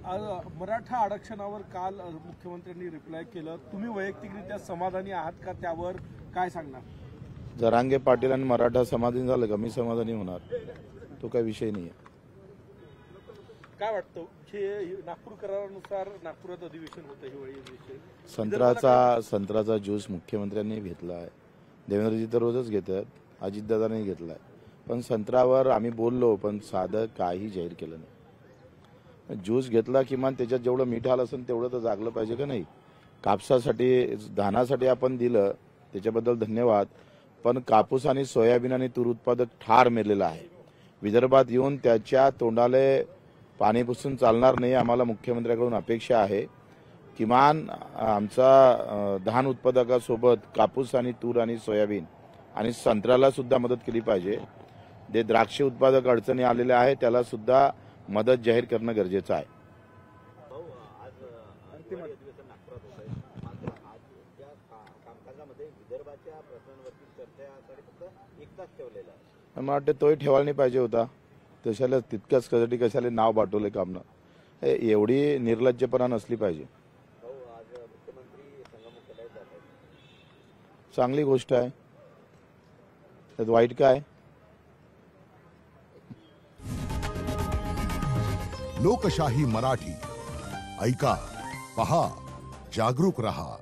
मराठा आरक्षणावर काल मुख्यमंत्र्यांनी रिप्लाय केलं, तुम्ही वैयक्तिकरित्या समाधानी आहात का? त्यावर काय सांगणार? जरांगे पाटील आणि मराठा समाधानी झालं का मी समाधानी होणार, तो काही विषय नाही आहे. काय वाटतं हे नागपूर करारानुसार नागपुरात अधिवेशन होतं हिवाळी विषय? संत्र्याचा ज्यूस मुख्यमंत्र्यांनी घेतला आहे, देवेंद्रजी तर रोजच घेतात, अजितदादांनी घेतलाय, पण संत्र्यावर आम्ही बोललो पण साधं काही जाहीर केलं नाही. ज्यूस घेतला, किमान त्याच्यात जेवढं मीठ आलं असेल तेवढं तर जागलं पाहिजे का नाही. कापसासाठी धानासाठी आपण दिलं त्याच्याबद्दल धन्यवाद, पण कापूस आणि सोयाबीन आणि तूर उत्पादक ठार मेलेला आहे. विदर्भात येऊन त्याच्या तोंडाले पाणी पुसून चालणार नाही. आम्हाला मुख्यमंत्र्यांकडून अपेक्षा आहे किमान आमचा धान उत्पादकासोबत कापूस आणि तूर आणि सोयाबीन आणि संत्र्याला सुद्धा मदत केली पाहिजे. जे द्राक्ष उत्पादक अडचणी आलेल्या आहे त्याला सुद्धा मदत जाहीर करणं गरजेचं आहे. मला वाटतं तोही ठेवायला नाही पाहिजे होता. तशाला तितक्याच कशाला नाव बाटवले कामनं, एवढी निर्लज्जपणा नसली पाहिजे. चांगली गोष्ट आहे, त्यात वाईट काय? लोकशाही मराठी ऐका, पहा, जागरूक रहा.